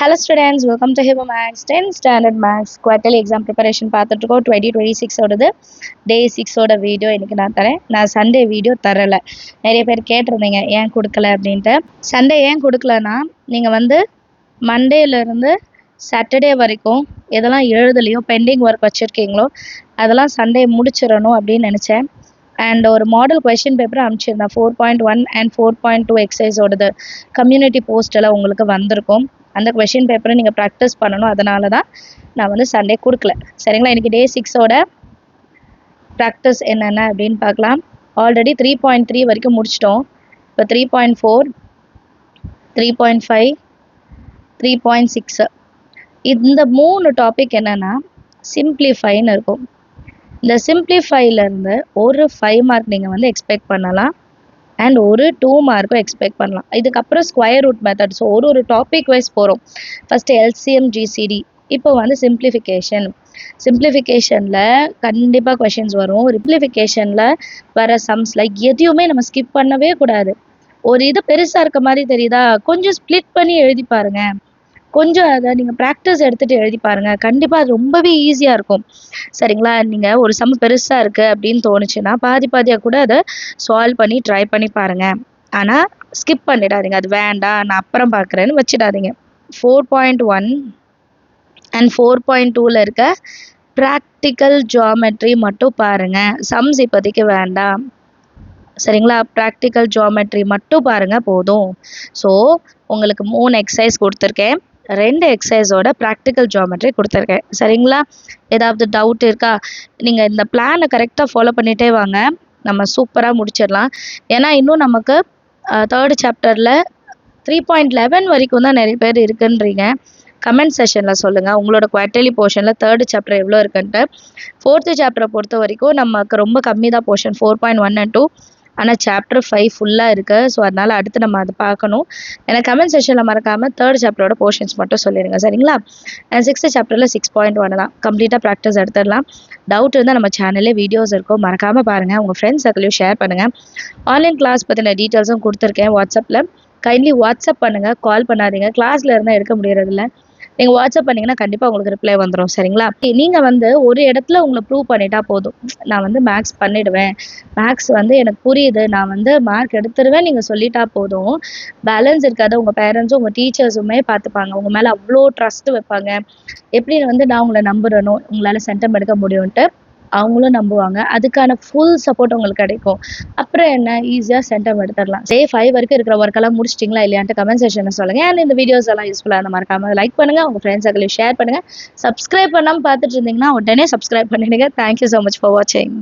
Hello students, welcome to Hiba Max 10th Standard Max Quarterly Exam Preparation பார்த்துட்டு இருக்கோம். 2026 ஓடது டே 6 ஓட video இன்னைக்கு நான் தரேன். நான் சண்டே வீடியோ தரல. நிறைய பேர் கேட்டிருந்தீங்க ஏன் கொடுக்கல அப்படின்ட்டு. சண்டே ஏன் கொடுக்கலன்னா நீங்கள் வந்து மண்டேலேருந்து சாட்டர்டே வரைக்கும் எதெல்லாம் எழுதலையோ பெண்டிங் ஒர்க் வச்சுருக்கீங்களோ அதெல்லாம் சண்டே முடிச்சிடணும் அப்படின்னு நினச்சேன். அண்ட் ஒரு மாடல் கொஷின் பேப்பர் அனுப்பிச்சிருந்தேன் 4.1 அண்ட் 4.2 எக்ஸசைஸோடது கம்யூனிட்டி போஸ்ட்டில் உங்களுக்கு வந்திருக்கும். அந்த கொஷின் பேப்பரை நீங்கள் ப்ராக்டிஸ் பண்ணணும். அதனால தான் நான் வந்து சண்டே கொடுக்கல. சரிங்களா? இன்றைக்கி டே 6ஓட ப்ராக்டிஸ் என்னென்ன அப்படின்னு பார்க்கலாம். ஆல்ரெடி 3.3 வரைக்கும் முடிச்சிட்டோம். இப்போ 3.4, 3.5, 3.6 இந்த 3 டாபிக் என்னென்னா சிம்ப்ளிஃபைன்னு இருக்கும். இந்த சிம்ப்ளிஃபைலேருந்து ஒரு 5 மார்க் நீங்கள் வந்து எக்ஸ்பெக்ட் பண்ணலாம் அண்ட் ஒரு 2 மார்க்கும் எக்ஸ்பெக்ட் பண்ணலாம். இதுக்கப்புறம் ஸ்கொயர் ரூட் மெத்தட். ஸோ ஒரு டாபிக் வைஸ் போகிறோம். ஃபஸ்ட்டு எல்சிஎம் ஜிசிடி, இப்போ வந்து சிம்ப்ளிஃபிகேஷனில் கண்டிப்பாக கொஷின்ஸ் வரும். சிம்ப்ளிஃபிகேஷனில் வர சம்ஸில் எதையுமே நம்ம ஸ்கிப் பண்ணவே கூடாது. ஒரு இது பெருசாக இருக்க மாதிரி தெரியுதா, கொஞ்சம் ஸ்ப்ளிட் பண்ணி எழுதி பாருங்கள். கொஞ்சம் அதை நீங்கள் ப்ராக்டிஸ் எடுத்துகிட்டு எழுதி பாருங்கள். கண்டிப்பாக அது ரொம்பவே ஈஸியாக இருக்கும். சரிங்களா? நீங்கள் ஒரு சம் பெருசாக இருக்குது அப்படின்னு தோணுச்சுன்னா பாதியாக கூட அதை சால்வ் பண்ணி ட்ரை பண்ணி பாருங்கள். ஆனால் ஸ்கிப் பண்ணிடாதீங்க. அது வேண்டாம் நான் அப்புறம் பார்க்குறேன்னு வச்சிடாதீங்க. 4.1 அண்ட் 4.2ல் இருக்க ப்ராக்டிக்கல் ஜியாமெட்ரி மட்டும் பாருங்கள். சம்ஸ் இப்போதைக்கு வேண்டாம். சரிங்களா? ப்ராக்டிக்கல் ஜியாமெட்ரி மட்டும் பாருங்கள் போதும். ஸோ உங்களுக்கு 3 எக்ஸசைஸ் கொடுத்துருக்கேன். 2 எக்ஸசைஸோட ப்ராக்டிக்கல் ஜியாமெட்ரி கொடுத்துருக்கேன். சரிங்களா? ஏதாவது டவுட் இருக்கா? நீங்கள் இந்த பிளானை கரெக்டாக ஃபாலோ பண்ணிகிட்டே வாங்க. நம்ம சூப்பராக முடிச்சிடலாம். ஏன்னா இன்னும் நமக்கு 3rd சாப்டரில் 3.11 வரைக்கும் தான் நிறைய பேர் இருக்குன்றீங்க. கமெண்ட் செஷனில் சொல்லுங்கள் உங்களோட குவார்ட்டர்லி போர்ஷனில் 3rd சாப்டர் எவ்வளோ இருக்குன்ட்டு. 4th சாப்டரை பொறுத்த வரைக்கும் நமக்கு ரொம்ப கம்மி தான் போர்ஷன் 4.1 and 2. ஆனால் சாப்டர் 5 ஃபுல்லாக இருக்குது. ஸோ அதனால் அடுத்து நம்ம அதை பார்க்கணும். எனக்கு கமெண்ட் செஷனில் மறக்காமல் 3rd சாப்டரோட போர்ஷன்ஸ் மட்டும் சொல்லிடுங்க. சரிங்களா? 6th சாப்டரில் 6.1 தான். கம்ப்ளீட்டாக ப்ராக்டிஸ் எடுத்துடலாம். டவுட் இருந்தால் நம்ம சேனல்லே வீடியோஸ் இருக்கும், மறக்காமல் பாருங்கள். உங்கள் ஃப்ரெண்ட்ஸ் சர்க்கிளையும் ஷேர் பண்ணுங்கள். ஆன்லைன் கிளாஸ் பற்றின டீட்டெயில்ஸும் கொடுத்துருக்கேன் வாட்ஸ்அப்பில். கைண்ட்லி வாட்ஸ்அப் பண்ணுங்கள், கால் பண்ணாதீங்க. கிளாஸில் இருந்தால் எடுக்க முடியறதில்ல. நீங்கள் வாட்ஸ்அப் பண்ணிங்கன்னா கண்டிப்பாக உங்களுக்கு ரிப்ளை வந்துடும். சரிங்களா? நீங்கள் வந்து ஒரு இடத்துல உங்களை ப்ரூவ் பண்ணிட்டா போதும். நான் வந்து மேக்ஸ் பண்ணிவிடுவேன், மேக்ஸ் வந்து எனக்கு புரியுது, நான் வந்து மார்க் எடுத்துருவேன் நீங்கள் சொல்லிட்டா போதும். பேலன்ஸ் இருக்காது. உங்கள் பேரண்ட்ஸும் உங்கள் டீச்சர்ஸுமே பார்த்துப்பாங்க. உங்கள் மேலே அவ்வளோ ட்ரஸ்ட்டு வைப்பாங்க. எப்படி வந்து நான் உங்களை நம்புறேனோ உங்களால் சென்டம் எடுக்க முடியும்ன்ட்டு அவங்களும் நம்புவாங்க. அதுக்கான ஃபுல் சப்போர்ட் உங்களுக்கு கிடைக்கும். அப்புறம் என்ன, ஈஸியாக சென்டம் எடுத்துடலாம். டே 5 வரைக்கும் இருக்கிற ஒர்க்கெல்லாம் முடிச்சிட்டிங்களா இல்லையான்ட்டு கமெண்ட் செஷனில் சொல்லுங்கள். அண்ட் இந்த வீடியோஸ் எல்லாம் யூஸ்ஃபுல்லாக இருந்த மறக்காமல் லைக் பண்ணுங்கள், உங்கள் ஃப்ரெண்ட்ஸ் சர்க்கிளையும் ஷேர் பண்ணுங்கள். சப்ஸ்கிரைப் பண்ணாமல் பார்த்துட்டு இருந்தீங்கன்னா உடனே சப்ஸ்கிரைப் பண்ணிடுங்க. தேங்க்யூ ஸோ மச் ஃபார் வாட்சிங்.